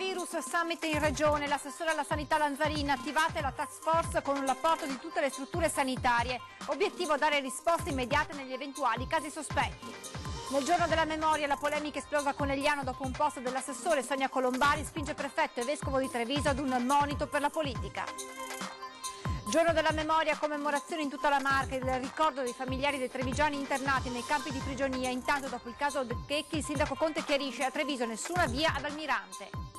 Coronavirus summit in regione, l'assessore alla sanità Lanzarin, attivate la task force con l'apporto di tutte le strutture sanitarie. Obiettivo dare risposte immediate negli eventuali casi sospetti. Nel giorno della memoria la polemica esplosa a Conegliano dopo un post dell'assessore Sonia Colombari spinge prefetto e vescovo di Treviso ad un monito per la politica. Giorno della memoria, commemorazione in tutta la Marca, il ricordo dei familiari dei trevigiani internati nei campi di prigionia. Intanto, dopo il caso De Checchi, il sindaco Conte chiarisce: a Treviso nessuna via ad Almirante.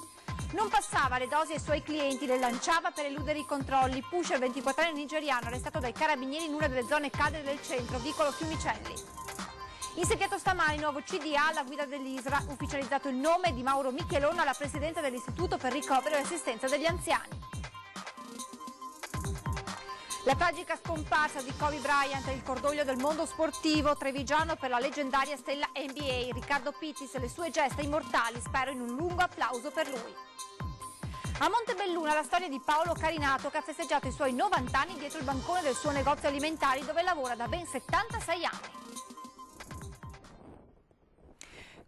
Non passava le dosi ai suoi clienti, le lanciava per eludere i controlli. Pusher, 24enne nigeriano, arrestato dai carabinieri in una delle zone calde del centro, vicolo Fiumicelli. Insediato stamani il nuovo CDA alla guida dell'ISRA, ufficializzato il nome di Mauro Michelon alla presidenza dell'Istituto per ricovero e assistenza degli anziani. La tragica scomparsa di Kobe Bryant è il cordoglio del mondo sportivo trevigiano per la leggendaria stella NBA. Riccardo Pittis e le sue gesta immortali, spero in un lungo applauso per lui. A Montebelluna la storia di Paolo Carinato, che ha festeggiato i suoi 90 anni dietro il bancone del suo negozio alimentari dove lavora da ben 76 anni.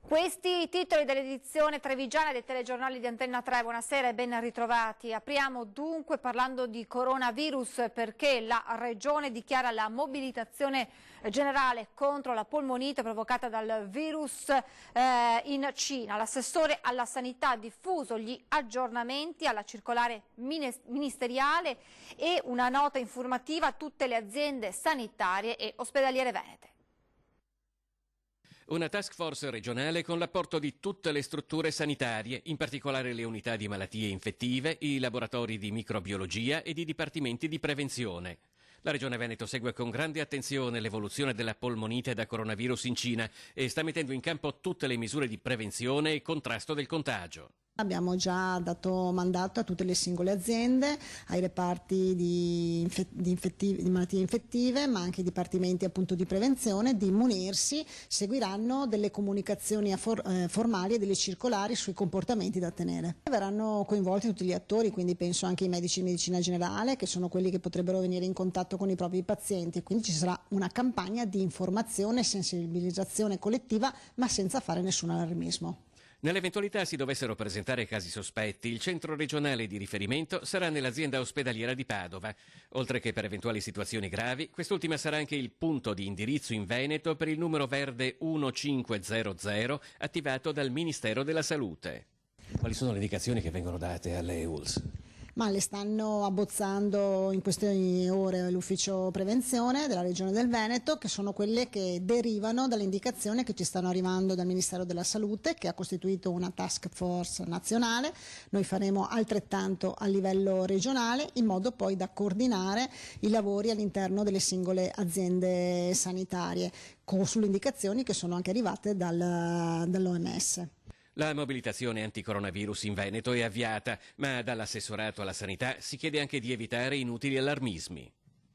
Questi i titoli dell'edizione trevigiana dei telegiornali di Antenna 3. Buonasera e ben ritrovati. Apriamo dunque parlando di coronavirus, perché la Regione dichiara la mobilitazione generale contro la polmonite provocata dal virus in Cina. L'assessore alla sanità ha diffuso gli aggiornamenti alla circolare ministeriale e una nota informativa a tutte le aziende sanitarie e ospedaliere venete. Una task force regionale con l'apporto di tutte le strutture sanitarie, in particolare le unità di malattie infettive, i laboratori di microbiologia ed i dipartimenti di prevenzione. La Regione Veneto segue con grande attenzione l'evoluzione della polmonite da coronavirus in Cina e sta mettendo in campo tutte le misure di prevenzione e contrasto del contagio. Abbiamo già dato mandato a tutte le singole aziende, ai reparti di malattie infettive, ma anche ai dipartimenti appunto di prevenzione, di munirsi. Seguiranno delle comunicazioni formali e delle circolari sui comportamenti da tenere. Verranno coinvolti tutti gli attori, quindi penso anche ai medici di medicina generale, che sono quelli che potrebbero venire in contatto con i propri pazienti, e quindi ci sarà una campagna di informazione e sensibilizzazione collettiva, ma senza fare nessun allarmismo. Nell'eventualità si dovessero presentare casi sospetti, il centro regionale di riferimento sarà nell'azienda ospedaliera di Padova. Oltre che per eventuali situazioni gravi, quest'ultima sarà anche il punto di indirizzo in Veneto per il numero verde 1500 attivato dal Ministero della Salute. Quali sono le indicazioni che vengono date alle ULSS? Ma le stanno abbozzando in queste ore l'ufficio prevenzione della Regione del Veneto, che sono quelle che derivano dalle indicazioni che ci stanno arrivando dal Ministero della Salute, che ha costituito una task force nazionale. Noi faremo altrettanto a livello regionale, in modo poi da coordinare i lavori all'interno delle singole aziende sanitarie, sulle indicazioni che sono anche arrivate dall'OMS. La mobilitazione anticoronavirus in Veneto è avviata, ma dall'assessorato alla sanità si chiede anche di evitare inutili allarmismi.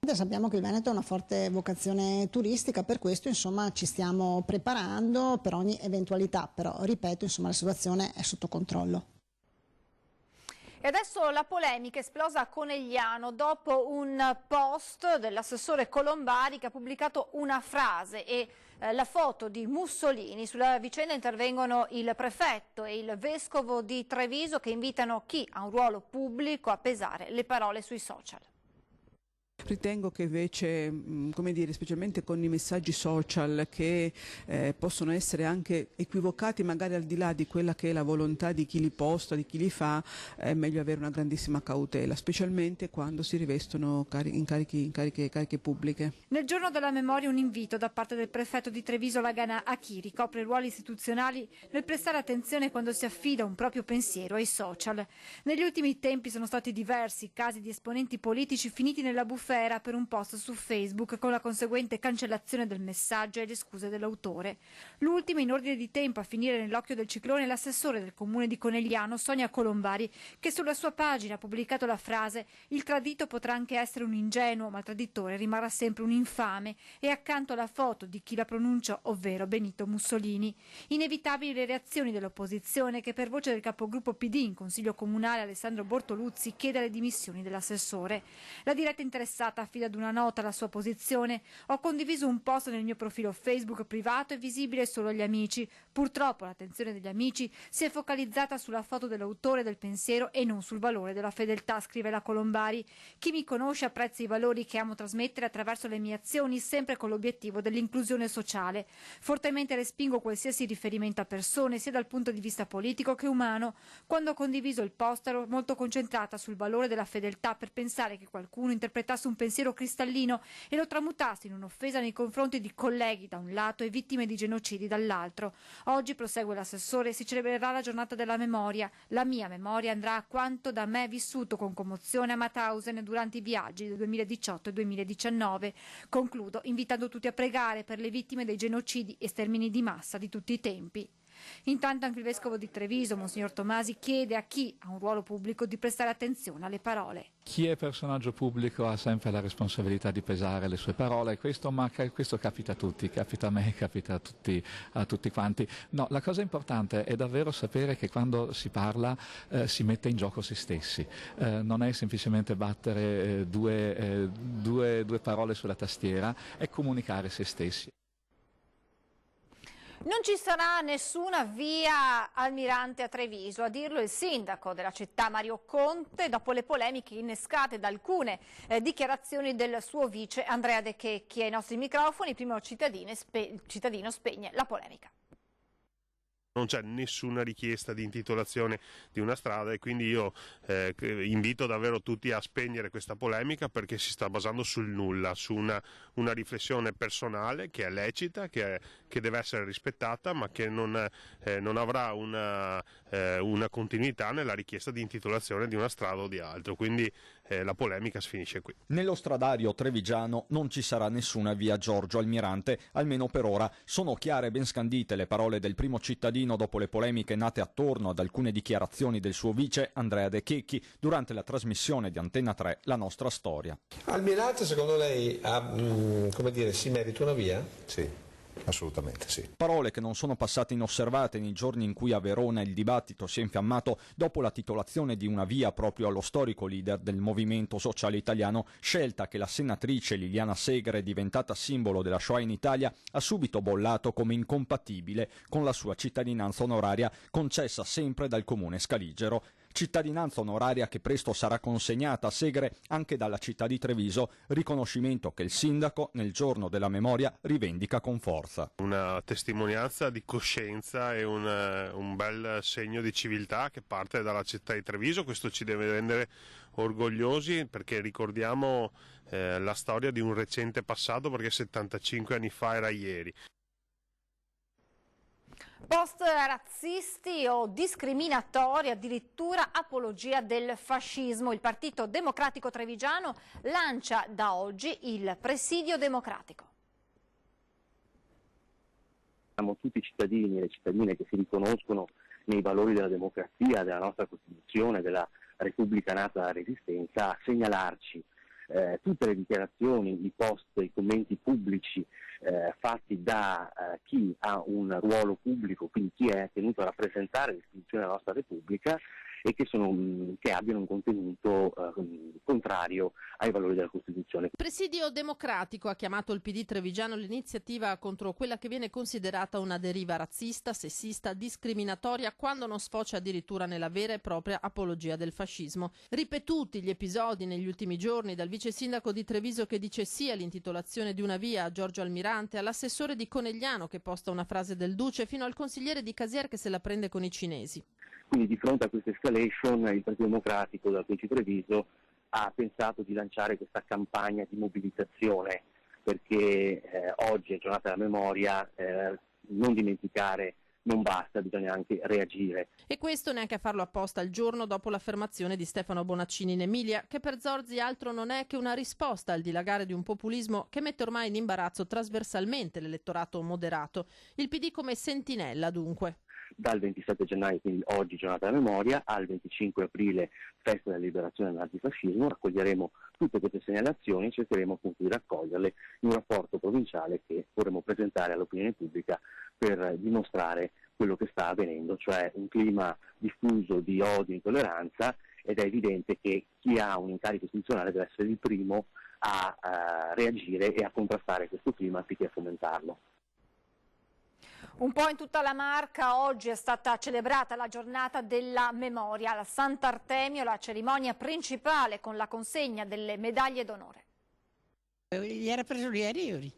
Sappiamo che il Veneto ha una forte vocazione turistica, per questo insomma ci stiamo preparando per ogni eventualità, però ripeto, insomma, la situazione è sotto controllo. E adesso la polemica è esplosa a Conegliano dopo un post dell'assessore Colombari che ha pubblicato una frase e la foto di Mussolini. Sulla vicenda intervengono il prefetto e il vescovo di Treviso, che invitano chi ha un ruolo pubblico a pesare le parole sui social. Ritengo che invece, come dire, specialmente con i messaggi social che possono essere anche equivocati magari al di là di quella che è la volontà di chi li posta, di chi li fa, è meglio avere una grandissima cautela, specialmente quando si rivestono cariche pubbliche. Nel giorno della memoria un invito da parte del prefetto di Treviso Lagana a chi ricopre ruoli istituzionali nel prestare attenzione quando si affida un proprio pensiero ai social. Negli ultimi tempi sono stati diversi casi di esponenti politici finiti nella bufera per un post su Facebook, con la conseguente cancellazione del messaggio e le scuse dell'autore. L'ultima in ordine di tempo a finire nell'occhio del ciclone è l'assessore del comune di Conegliano, Sonia Colombari, che sulla sua pagina ha pubblicato la frase: «Il tradito potrà anche essere un ingenuo, ma il traditore rimarrà sempre un infame», e accanto la foto di chi la pronuncia, ovvero Benito Mussolini. Inevitabili le reazioni dell'opposizione, che per voce del capogruppo PD in Consiglio Comunale Alessandro Bortoluzzi chiede le dimissioni dell'assessore. La diretta interessata interessata affida ad una nota la sua posizione. Ho condiviso un post nel mio profilo Facebook privato e visibile solo agli amici. Purtroppo l'attenzione degli amici si è focalizzata sulla foto dell'autore del pensiero e non sul valore della fedeltà, scrive la Colombari. Chi mi conosce apprezza i valori che amo trasmettere attraverso le mie azioni, sempre con l'obiettivo dell'inclusione sociale. Fortemente respingo qualsiasi riferimento a persone, sia dal punto di vista politico che umano. Quando ho condiviso il post ero molto concentrata sul valore della fedeltà, per pensare che qualcuno interpretasse un pensiero cristallino e lo tramutasse in un'offesa nei confronti di colleghi da un lato e vittime di genocidi dall'altro. Oggi, prosegue l'assessore, si celebrerà la giornata della memoria. La mia memoria andrà a quanto da me vissuto con commozione a Mauthausen durante i viaggi del 2018 e 2019. Concludo invitando tutti a pregare per le vittime dei genocidi e stermini di massa di tutti i tempi. Intanto anche il vescovo di Treviso, Monsignor Tomasi, chiede a chi ha un ruolo pubblico di prestare attenzione alle parole. Chi è personaggio pubblico ha sempre la responsabilità di pesare le sue parole, questo capita a tutti, capita a me, capita a tutti quanti. No, la cosa importante è davvero sapere che quando si parla si mette in gioco se stessi, non è semplicemente battere due parole sulla tastiera, è comunicare se stessi. Non ci sarà nessuna via Almirante a Treviso, a dirlo il sindaco della città Mario Conte, dopo le polemiche innescate da alcune dichiarazioni del suo vice Andrea De Checchi. Ai nostri microfoni il primo cittadino spegne la polemica. Non c'è nessuna richiesta di intitolazione di una strada e quindi io invito davvero tutti a spegnere questa polemica, perché si sta basando sul nulla, su una riflessione personale che è lecita, che deve essere rispettata, ma che non avrà una continuità nella richiesta di intitolazione di una strada o di altro. Quindi la polemica si finisce qui. Nello stradario trevigiano non ci sarà nessuna via Giorgio Almirante, almeno per ora. Sono chiare e ben scandite le parole del primo cittadino dopo le polemiche nate attorno ad alcune dichiarazioni del suo vice Andrea De Checchi durante la trasmissione di Antenna 3 La nostra storia. Almirante secondo lei si merita una via? Sì. Assolutamente sì. Parole che non sono passate inosservate nei giorni in cui a Verona il dibattito si è infiammato dopo la titolazione di una via proprio allo storico leader del Movimento Sociale Italiano, scelta che la senatrice Liliana Segre, diventata simbolo della Shoah in Italia, ha subito bollato come incompatibile con la sua cittadinanza onoraria concessa sempre dal comune scaligero. Cittadinanza onoraria che presto sarà consegnata a Segre anche dalla città di Treviso, riconoscimento che il sindaco nel giorno della memoria rivendica con forza. Una testimonianza di coscienza e un bel segno di civiltà che parte dalla città di Treviso. Questo ci deve rendere orgogliosi, perché ricordiamo la storia di un recente passato, perché 75 anni fa era ieri. Post razzisti o discriminatori, addirittura apologia del fascismo. Il Partito Democratico Trevigiano lancia da oggi il presidio democratico. Siamo tutti cittadini e le cittadine che si riconoscono nei valori della democrazia, della nostra Costituzione, della Repubblica nata dalla Resistenza, a segnalarci tutte le dichiarazioni, i post, i commenti pubblici fatti da chi ha un ruolo pubblico, quindi chi è tenuto a rappresentare l'istituzione della nostra Repubblica e che abbiano un contenuto contrario ai valori della Costituzione. Presidio democratico ha chiamato il PD trevigiano l'iniziativa contro quella che viene considerata una deriva razzista, sessista, discriminatoria, quando non sfocia addirittura nella vera e propria apologia del fascismo. Ripetuti gli episodi negli ultimi giorni, dal vice sindaco di Treviso che dice sì all'intitolazione di una via a Giorgio Almirante, all'assessore di Conegliano che posta una frase del Duce, fino al consigliere di Casier che se la prende con i cinesi. Quindi di fronte a questa escalation il Partito Democratico della provincia di Treviso ha pensato di lanciare questa campagna di mobilitazione, perché oggi è giornata della memoria, non dimenticare non basta, bisogna anche reagire. E questo neanche a farlo apposta il giorno dopo l'affermazione di Stefano Bonaccini in Emilia, che per Zorzi altro non è che una risposta al dilagare di un populismo che mette ormai in imbarazzo trasversalmente l'elettorato moderato. Il PD come sentinella dunque. Dal 27 gennaio, quindi oggi giornata della memoria, al 25 aprile festa della liberazione dall'antifascismo, raccoglieremo tutte queste segnalazioni e cercheremo appunto di raccoglierle in un rapporto provinciale che vorremmo presentare all'opinione pubblica per dimostrare quello che sta avvenendo, cioè un clima diffuso di odio e intolleranza, ed è evidente che chi ha un incarico istituzionale deve essere il primo a reagire e a contrastare questo clima anziché a fomentarlo. Un po' in tutta la Marca oggi è stata celebrata la giornata della memoria. A Sant'Artemio la cerimonia principale con la consegna delle medaglie d'onore. Gli era prigionieri,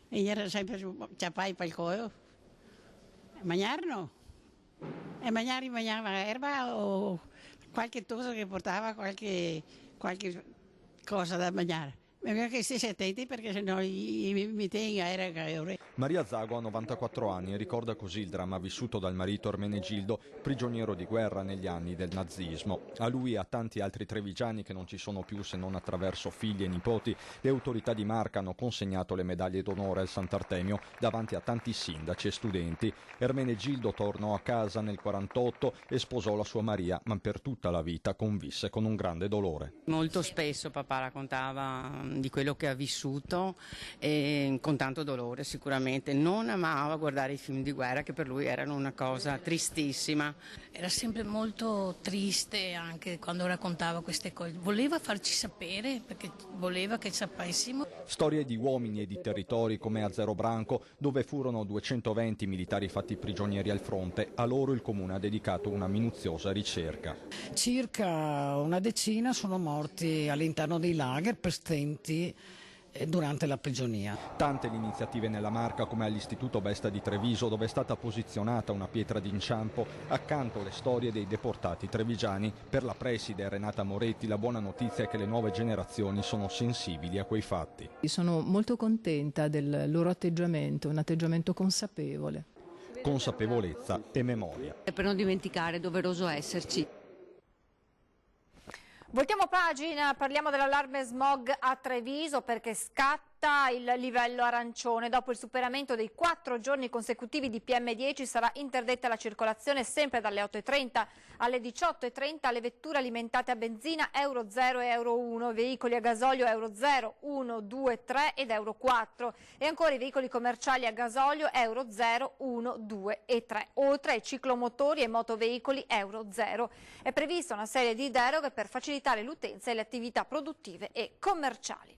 e gli era sempre ciapai qualcosa. Mangiarono. E mangiava erba o qualche cosa che portava qualche cosa da mangiare. Meglio che si attenti perché sennò mi tenga era che... Maria Zago ha 94 anni e ricorda così il dramma vissuto dal marito Ermenegildo, prigioniero di guerra negli anni del nazismo. A lui e a tanti altri trevigiani che non ci sono più se non attraverso figli e nipoti, le autorità di Marca hanno consegnato le medaglie d'onore al Sant'Artemio davanti a tanti sindaci e studenti. Ermenegildo tornò a casa nel 48 e sposò la sua Maria, ma per tutta la vita convisse con un grande dolore. Molto spesso papà raccontava di quello che ha vissuto e con tanto dolore sicuramente. Non amava guardare i film di guerra che per lui erano una cosa tristissima. Era sempre molto triste anche quando raccontava queste cose. Voleva farci sapere perché voleva che sapessimo. Storie di uomini e di territori come a Zero Branco, dove furono 220 militari fatti prigionieri al fronte. A loro il comune ha dedicato una minuziosa ricerca. Circa una decina sono morti all'interno dei lager per stenti durante la prigionia. Tante le iniziative nella Marca come all'Istituto Vesta di Treviso, dove è stata posizionata una pietra d'inciampo accanto alle storie dei deportati trevigiani. Per la preside Renata Moretti la buona notizia è che le nuove generazioni sono sensibili a quei fatti. Sono molto contenta del loro atteggiamento, un atteggiamento consapevole. Consapevolezza e memoria. Per non dimenticare, è doveroso esserci. Voltiamo pagina, parliamo dell'allarme smog a Treviso perché scatta il livello arancione. Dopo il superamento dei 4 giorni consecutivi di PM10 sarà interdetta la circolazione sempre dalle 8:30 alle 18:30 alle vetture alimentate a benzina Euro 0 e Euro 1, veicoli a gasolio Euro 0, 1, 2, 3 ed Euro 4 e ancora i veicoli commerciali a gasolio Euro 0, 1, 2 e 3, oltre ai ciclomotori e motoveicoli Euro 0. È prevista una serie di deroghe per facilitare l'utenza e le attività produttive e commerciali.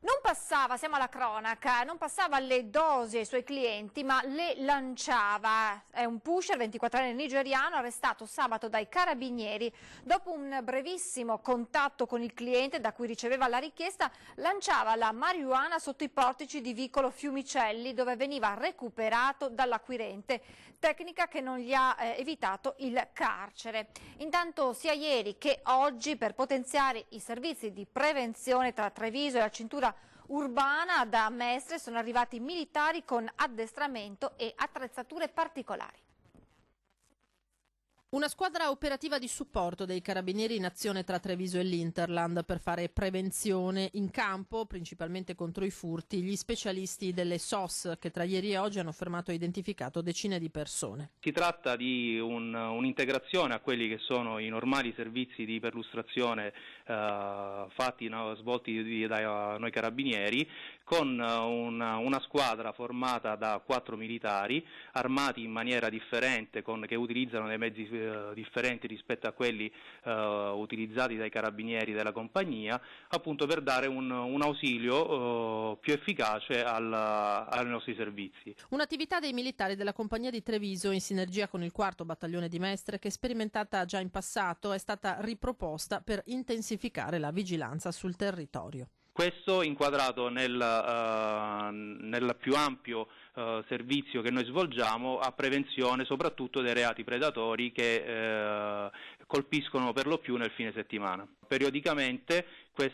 Non passava, siamo alla cronaca, non passava le dosi ai suoi clienti ma le lanciava. È un pusher 24enne nigeriano arrestato sabato dai carabinieri. Dopo un brevissimo contatto con il cliente da cui riceveva la richiesta, lanciava la marijuana sotto i portici di vicolo Fiumicelli dove veniva recuperato dall'acquirente, tecnica che non gli ha evitato il carcere. Intanto sia ieri che oggi per potenziare i servizi di prevenzione tra Treviso e la cintura urbana da Mestre sono arrivati militari con addestramento e attrezzature particolari. Una squadra operativa di supporto dei carabinieri in azione tra Treviso e l'Interland per fare prevenzione in campo, principalmente contro i furti. Gli specialisti delle SOS che tra ieri e oggi hanno fermato e identificato decine di persone. Si tratta di un'integrazione a quelli che sono i normali servizi di perlustrazione svolti da noi carabinieri, con una squadra formata da 4 militari armati in maniera differente, che utilizzano dei mezzi differenti rispetto a quelli utilizzati dai carabinieri della compagnia, appunto per dare un ausilio più efficace ai nostri servizi. Un'attività dei militari della compagnia di Treviso in sinergia con il 4° battaglione di Mestre che, sperimentata già in passato, è stata riproposta per intensificare la vigilanza sul territorio. Questo inquadrato nel più ampio servizio che noi svolgiamo a prevenzione soprattutto dei reati predatori che colpiscono per lo più nel fine settimana. Periodicamente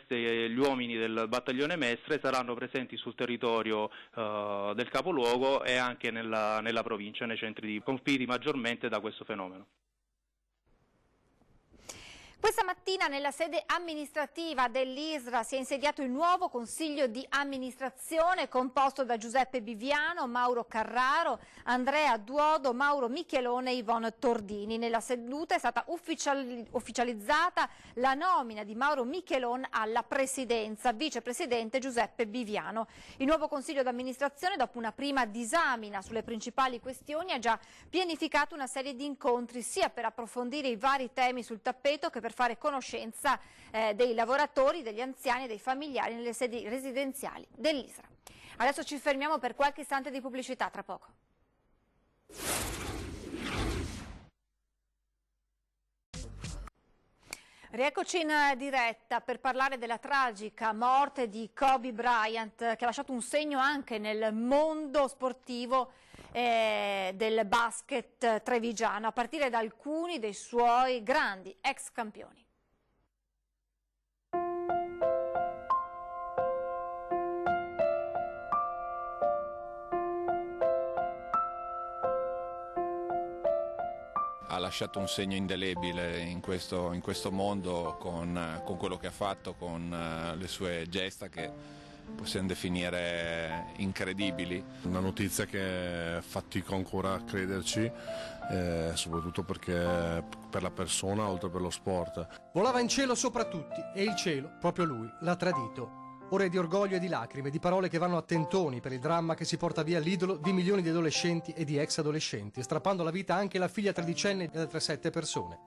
gli uomini del battaglione Mestre saranno presenti sul territorio del capoluogo e anche nella provincia, nei centri colpiti maggiormente da questo fenomeno. Questa mattina nella sede amministrativa dell'ISRA si è insediato il nuovo Consiglio di amministrazione composto da Giuseppe Biviano, Mauro Carraro, Andrea Duodo, Mauro Michelone e Yvonne Tordini. Nella seduta è stata ufficializzata la nomina di Mauro Michelone alla presidenza, vicepresidente Giuseppe Biviano. Il nuovo Consiglio di amministrazione, dopo una prima disamina sulle principali questioni, ha già pianificato una serie di incontri sia per approfondire i vari temi sul tappeto che per fare conoscenza dei lavoratori, degli anziani e dei familiari nelle sedi residenziali dell'ISRA. Adesso ci fermiamo per qualche istante di pubblicità, tra poco. Rieccoci in diretta per parlare della tragica morte di Kobe Bryant, che ha lasciato un segno anche nel mondo sportivo del basket trevigiano, a partire da alcuni dei suoi grandi ex campioni. Ha lasciato un segno indelebile in questo mondo con quello che ha fatto, con le sue gesta che possiamo definire incredibili. Una notizia che fatico ancora a crederci, soprattutto perché per la persona oltre per lo sport. Volava in cielo sopra tutti e il cielo, proprio lui, l'ha tradito. Ore di orgoglio e di lacrime, di parole che vanno a tentoni per il dramma che si porta via l'idolo di milioni di adolescenti e di ex adolescenti, strappando la vita anche alla figlia tredicenne di altre 7 persone.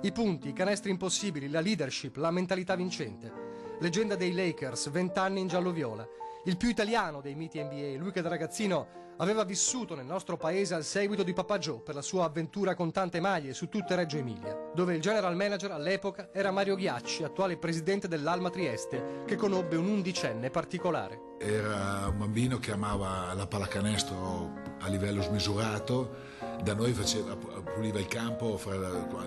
I punti, i canestri impossibili, la leadership, la mentalità vincente. Leggenda dei Lakers, 20 anni in giallo-viola. Il più italiano dei miti NBA, lui che da ragazzino aveva vissuto nel nostro paese al seguito di Papà Joe per la sua avventura con tante maglie su tutte Reggio Emilia, dove il general manager all'epoca era Mario Ghiacci, attuale presidente dell'Alma Trieste, che conobbe un undicenne particolare. Era un bambino che amava la pallacanestro a livello smisurato, da noi puliva il campo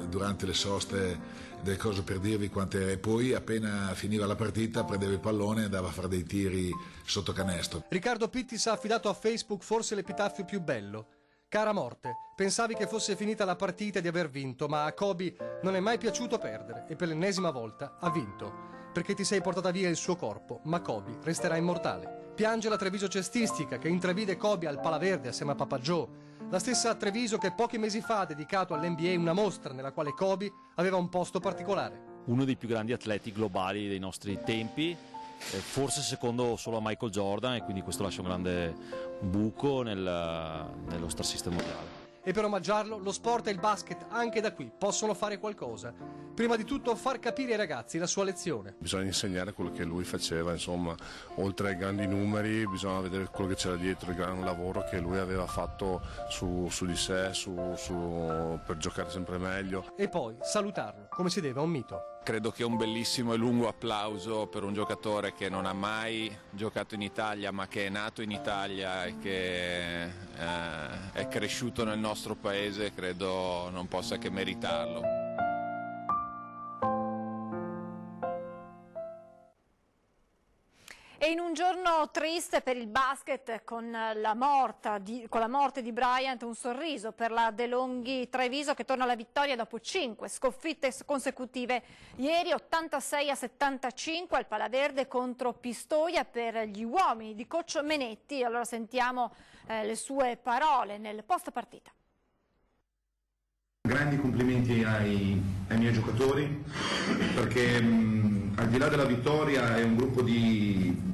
durante le soste, delle cose per dirvi quante, e poi appena finiva la partita prendeva il pallone e andava a fare dei tiri sotto canestro. Riccardo Pittis ha affidato a Facebook forse l'epitaffio più bello. Cara morte, pensavi che fosse finita la partita e di aver vinto, ma a Kobe non è mai piaciuto perdere e per l'ennesima volta ha vinto, perché ti sei portata via il suo corpo, ma Kobe resterà immortale. Piange la Treviso cestistica che intravide Kobe al Palaverde assieme a Papà Joe, la stessa Treviso che pochi mesi fa ha dedicato all'NBA una mostra nella quale Kobe aveva un posto particolare. Uno dei più grandi atleti globali dei nostri tempi, forse secondo solo a Michael Jordan, e quindi questo lascia un grande buco nello star system mondiale. E per omaggiarlo lo sport e il basket anche da qui possono fare qualcosa. Prima di tutto far capire ai ragazzi la sua lezione. Bisogna insegnare quello che lui faceva, insomma, oltre ai grandi numeri bisogna vedere quello che c'era dietro, il gran lavoro che lui aveva fatto su di sé, per giocare sempre meglio. E poi salutarlo come si deve a un mito. Credo che un bellissimo e lungo applauso per un giocatore che non ha mai giocato in Italia, ma che è nato in Italia e che è cresciuto nel nostro paese, credo non possa che meritarlo. E in un giorno triste per il basket, con la morte di Bryant, un sorriso per la De Longhi Treviso che torna alla vittoria dopo 5 sconfitte consecutive. Ieri 86-75 al Palaverde contro Pistoia per gli uomini di coach Menetti. Allora sentiamo le sue parole nel post partita. Grandi complimenti ai miei giocatori, perché al di là della vittoria è un gruppo di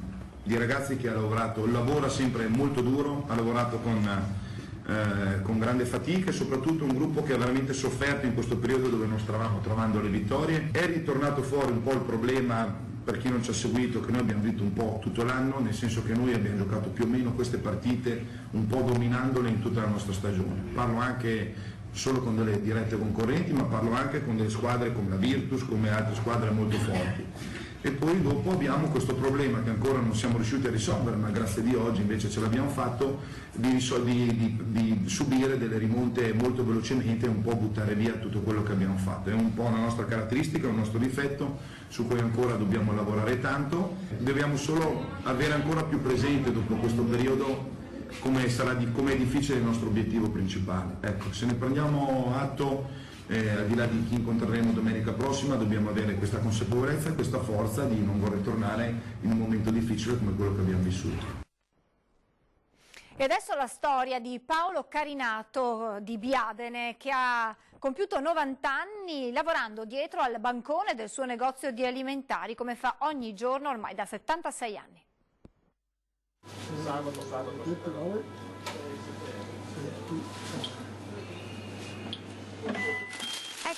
ragazzi che ha lavorato, lavora sempre molto duro, ha lavorato con grande fatica e soprattutto un gruppo che ha veramente sofferto in questo periodo dove non stavamo trovando le vittorie. È ritornato fuori un po' il problema, per chi non ci ha seguito, che noi abbiamo vinto un po' tutto l'anno, nel senso che noi abbiamo giocato più o meno queste partite un po' dominandole in tutta la nostra stagione. Parlo anche solo con delle dirette concorrenti, ma parlo anche con delle squadre come la Virtus, come altre squadre molto forti. E poi dopo abbiamo questo problema che ancora non siamo riusciti a risolvere, ma grazie a Dio oggi invece ce l'abbiamo fatto, di subire delle rimonte molto velocemente e un po' buttare via tutto quello che abbiamo fatto. È un po' una nostra caratteristica, un nostro difetto su cui ancora dobbiamo lavorare tanto. Dobbiamo solo avere ancora più presente dopo questo periodo come è difficile il nostro obiettivo principale. Ecco, se ne prendiamo atto, al di là di chi incontreremo domenica prossima, dobbiamo avere questa consapevolezza e questa forza di non voler tornare in un momento difficile come quello che abbiamo vissuto. E adesso la storia di Paolo Carinato di Biadene, che ha compiuto 90 anni lavorando dietro al bancone del suo negozio di alimentari, come fa ogni giorno ormai da 76 anni.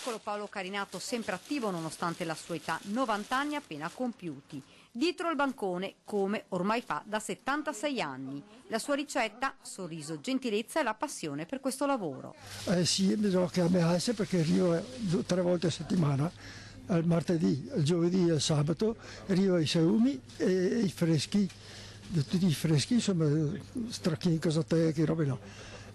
piccolo Paolo Carinato, sempre attivo nonostante la sua età, 90 anni appena compiuti. Dietro il bancone, come ormai fa da 76 anni. La sua ricetta? Sorriso, gentilezza e la passione per questo lavoro. Sì, bisogna che mi alzi perché arrivo 3 volte a settimana, il martedì, il giovedì e il sabato, arrivo ai salumi e i freschi, tutti i freschi, insomma, stracchini, casatecchi, robe là.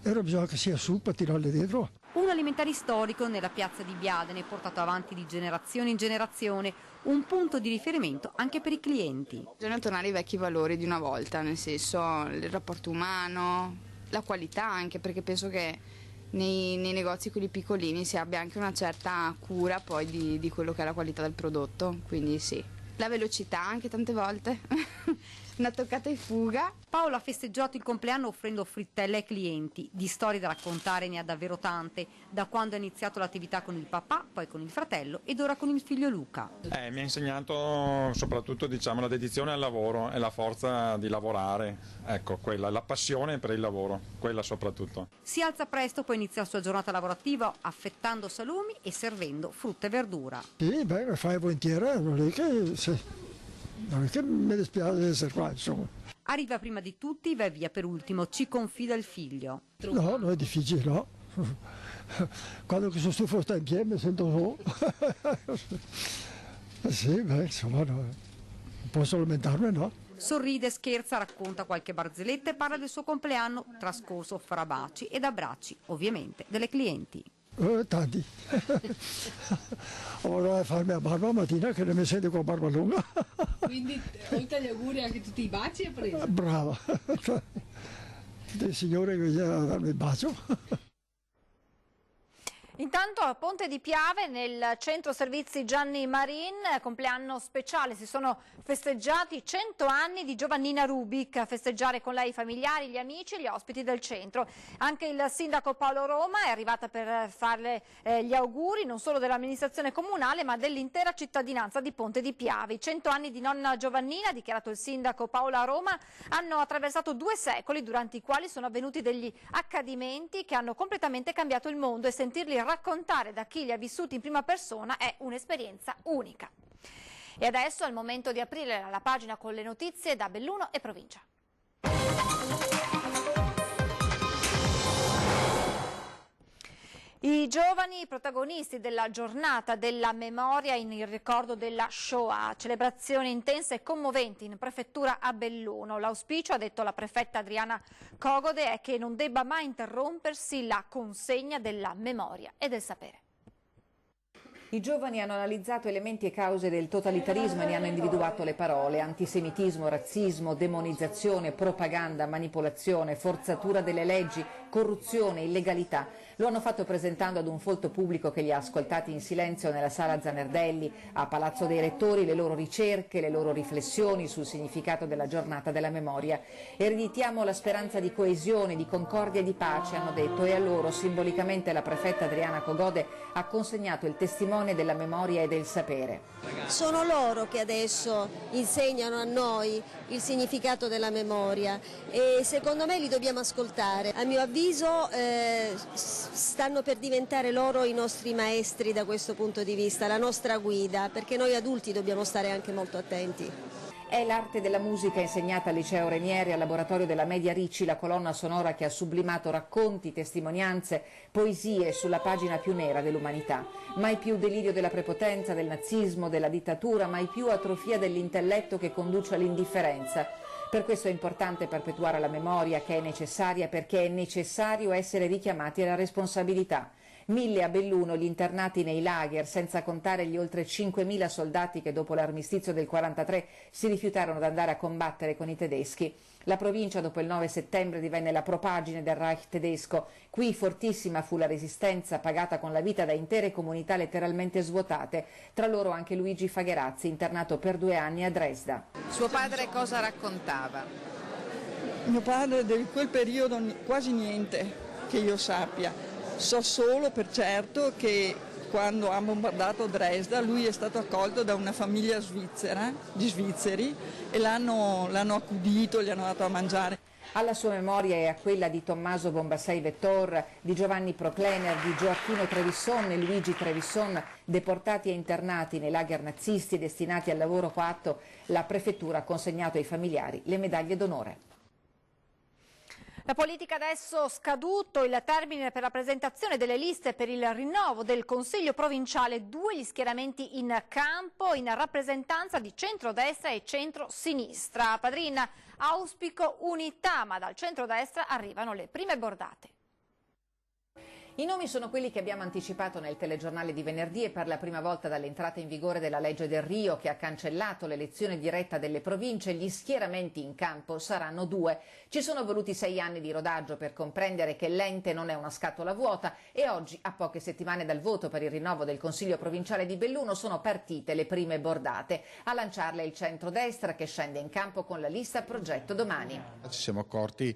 E ora bisogna che sia su per tirarle dentro. Un alimentare storico nella piazza di Biadene, portato avanti di generazione in generazione, un punto di riferimento anche per i clienti. Bisogna tornare ai vecchi valori di una volta, nel senso il rapporto umano, la qualità anche, perché penso che nei negozi quelli piccolini si abbia anche una certa cura poi di quello che è la qualità del prodotto, quindi sì. La velocità anche tante volte, una toccata e fuga. Paolo ha festeggiato il compleanno offrendo frittelle ai clienti. Di storie da raccontare ne ha davvero tante, da quando ha iniziato l'attività con il papà, poi con il fratello ed ora con il figlio Luca. Mi ha insegnato soprattutto, diciamo, la dedizione al lavoro e la forza di lavorare, ecco, quella, la passione per il lavoro, quella soprattutto. Si alza presto, poi inizia la sua giornata lavorativa affettando salumi e servendo frutta e verdura. Sì, beh, fai volentieri, non è che mi dispiace di essere qua, insomma. Arriva prima di tutti, va via per ultimo, ci confida il figlio. No, non è difficile, no. Quando sono stufo sta in piedi mi sento solo. Sì, beh, insomma, no. Non posso lamentarmi, no. Sorride, scherza, racconta qualche barzelletta e parla del suo compleanno trascorso fra baci ed abbracci, ovviamente, delle clienti. Tanti. Ora farmi la barba mattina che non mi sento con barba lunga. Quindi oltre agli auguri anche tutti i baci hai preso? Brava. Del signore che viene a darmi il bacio. Intanto a Ponte di Piave, nel centro servizi Gianni Marin, compleanno speciale, si sono festeggiati 100 anni di Giovannina Rubik, a festeggiare con lei i familiari, gli amici e gli ospiti del centro. Anche il sindaco Paolo Roma è arrivata per farle gli auguri non solo dell'amministrazione comunale ma dell'intera cittadinanza di Ponte di Piave. I 100 anni di nonna Giovannina, ha dichiarato il sindaco Paola Roma, hanno attraversato 2 secoli durante i quali sono avvenuti degli accadimenti che hanno completamente cambiato il mondo e sentirli raccontare da chi li ha vissuti in prima persona è un'esperienza unica. E adesso è il momento di aprire la pagina con le notizie da Belluno e provincia. I giovani protagonisti della giornata della memoria in il ricordo della Shoah, celebrazioni intense e commoventi in prefettura a Belluno. L'auspicio, ha detto la prefetta Adriana Cogode, è che non debba mai interrompersi la consegna della memoria e del sapere. I giovani hanno analizzato elementi e cause del totalitarismo e ne hanno individuato le parole: antisemitismo, razzismo, demonizzazione, propaganda, manipolazione, forzatura delle leggi, corruzione, illegalità. Lo hanno fatto presentando ad un folto pubblico che li ha ascoltati in silenzio nella sala Zanardelli a Palazzo dei Rettori le loro ricerche, le loro riflessioni sul significato della giornata della memoria. Ereditiamo la speranza di coesione, di concordia e di pace, hanno detto, e a loro simbolicamente la prefetta Adriana Cogode ha consegnato il testimone della memoria e del sapere. Sono loro che adesso insegnano a noi il significato della memoria e secondo me li dobbiamo ascoltare. A mio avviso stanno per diventare loro i nostri maestri da questo punto di vista, la nostra guida, perché noi adulti dobbiamo stare anche molto attenti. È l'arte della musica insegnata al liceo Renieri, al laboratorio della Media Ricci, la colonna sonora che ha sublimato racconti, testimonianze, poesie sulla pagina più nera dell'umanità. Mai più delirio della prepotenza, del nazismo, della dittatura, mai più atrofia dell'intelletto che conduce all'indifferenza. Per questo è importante perpetuare la memoria, che è necessaria perché è necessario essere richiamati alla responsabilità. 1000 a Belluno gli internati nei lager, senza contare gli oltre 5.000 soldati che dopo l'armistizio del 1943 si rifiutarono di andare a combattere con i tedeschi. La provincia dopo il 9 settembre divenne la propagine del Reich tedesco. Qui fortissima fu la resistenza, pagata con la vita da intere comunità letteralmente svuotate, tra loro anche Luigi Fagherazzi, internato per 2 anni a Dresda. Suo padre cosa raccontava? Mio padre di quel periodo quasi niente che io sappia. So solo per certo che quando ha bombardato Dresda lui è stato accolto da una famiglia svizzera, di svizzeri, e l'hanno accudito, gli hanno dato a mangiare. Alla sua memoria e a quella di Tommaso Bombassei Vettor, di Giovanni Proclener, di Gioacchino Trevisson e Luigi Trevisson, deportati e internati nei lager nazisti e destinati al lavoro coatto, la prefettura ha consegnato ai familiari le medaglie d'onore. La politica adesso scaduto il termine per la presentazione delle liste per il rinnovo del Consiglio provinciale, 2 gli schieramenti in campo in rappresentanza di centrodestra e centrosinistra. Padrin, auspico unità, ma dal centrodestra arrivano le prime bordate. I nomi sono quelli che abbiamo anticipato nel telegiornale di venerdì e per la prima volta dall'entrata in vigore della legge Del Rio, che ha cancellato l'elezione diretta delle province, gli schieramenti in campo saranno 2. Ci sono voluti 6 anni di rodaggio per comprendere che l'ente non è una scatola vuota e oggi, a poche settimane dal voto per il rinnovo del Consiglio provinciale di Belluno, sono partite le prime bordate. A lanciarle il centrodestra, che scende in campo con la lista Progetto Domani. Ci siamo accorti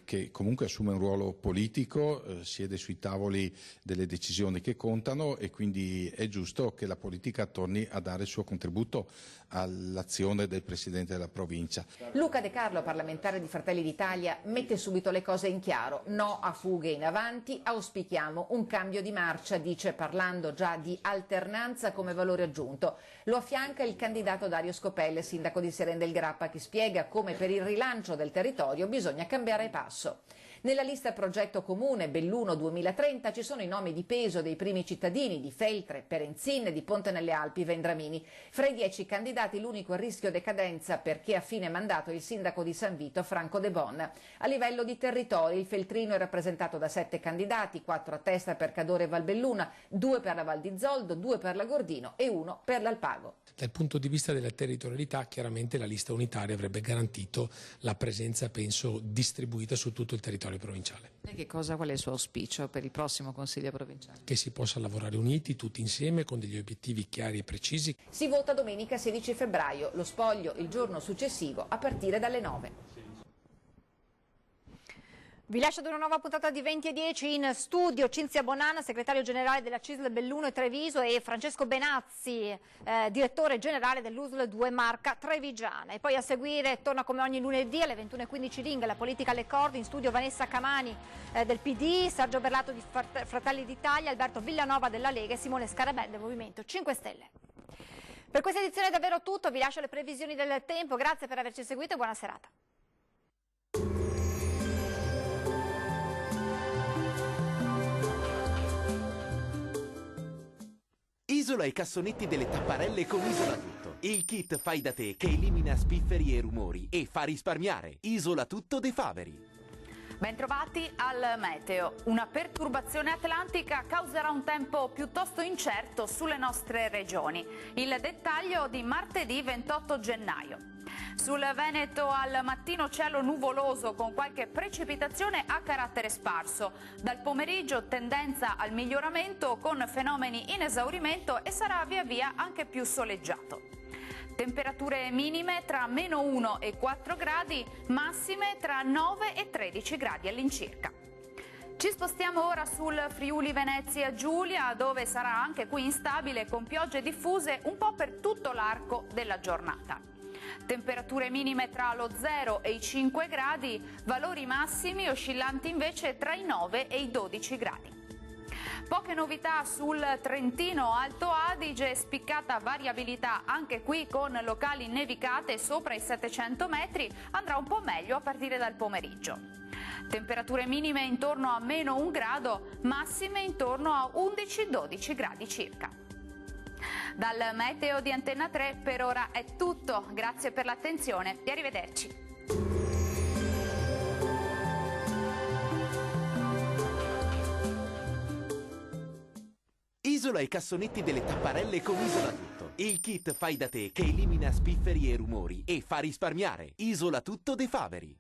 che comunque assume un ruolo politico, siede sui tavoli delle decisioni che contano e quindi è giusto che la politica torni a dare il suo contributo all'azione del Presidente della provincia. Luca De Carlo, parlamentare di Fratelli d'Italia, mette subito le cose in chiaro. No a fughe in avanti, auspichiamo un cambio di marcia, dice, parlando già di alternanza come valore aggiunto. Lo affianca il candidato Dario Scopelle, sindaco di Seren del Grappa, che spiega come per il rilancio del territorio bisogna cambiare passo. Nella lista Progetto Comune Belluno 2030 ci sono i nomi di peso dei primi cittadini di Feltre, Perenzin, di Ponte nelle Alpi, Vendramini. Fra i 10 candidati l'unico a rischio decadenza perché a fine mandato il sindaco di San Vito Franco De Bon. A livello di territori il Feltrino è rappresentato da 7 candidati, 4 a testa per Cadore e Valbelluna, 2 per la Val di Zoldo, 2 per l'Agordino e 1 per l'Alpago. Dal punto di vista della territorialità, chiaramente la lista unitaria avrebbe garantito la presenza, penso, distribuita su tutto il territorio provinciale. E qual è il suo auspicio per il prossimo Consiglio provinciale? Che si possa lavorare uniti, tutti insieme, con degli obiettivi chiari e precisi. Si vota domenica 16 febbraio, lo spoglio il giorno successivo a partire dalle 9. Vi lascio ad una nuova puntata di 20 e 10 in studio Cinzia Bonanna, segretario generale della CISL Belluno e Treviso, e Francesco Benazzi, direttore generale dell'USL 2 Marca Trevigiana. E poi a seguire torna come ogni lunedì alle 21:15 Ring, la politica alle corde, in studio Vanessa Camani del PD, Sergio Berlato di Fratelli d'Italia, Alberto Villanova della Lega e Simone Scarabelli del Movimento 5 Stelle. Per questa edizione è davvero tutto, vi lascio le previsioni del tempo, grazie per averci seguito e buona serata. Isola i cassonetti delle tapparelle con Isola Tutto. Il kit fai da te che elimina spifferi e rumori e fa risparmiare. Isola Tutto De Faveri. Bentrovati al meteo. Una perturbazione atlantica causerà un tempo piuttosto incerto sulle nostre regioni. Il dettaglio di martedì 28 gennaio. Sul Veneto al mattino cielo nuvoloso con qualche precipitazione a carattere sparso. Dal pomeriggio tendenza al miglioramento con fenomeni in esaurimento e sarà via via anche più soleggiato. Temperature minime tra -1 e 4 gradi, massime tra 9 e 13 gradi all'incirca. Ci spostiamo ora sul Friuli Venezia Giulia, dove sarà anche qui instabile con piogge diffuse un po' per tutto l'arco della giornata. Temperature minime tra lo 0 e i 5 gradi, valori massimi oscillanti invece tra i 9 e i 12 gradi. Poche novità sul Trentino Alto Adige, spiccata variabilità anche qui con locali nevicate sopra i 700 metri, andrà un po' meglio a partire dal pomeriggio. Temperature minime intorno a -1 grado, massime intorno a 11-12 gradi circa. Dal meteo di Antenna 3 per ora è tutto, grazie per l'attenzione e arrivederci. Isola i cassonetti delle tapparelle con Isola Tutto. Il kit fai da te che elimina spifferi e rumori e fa risparmiare. Isola Tutto De Faveri.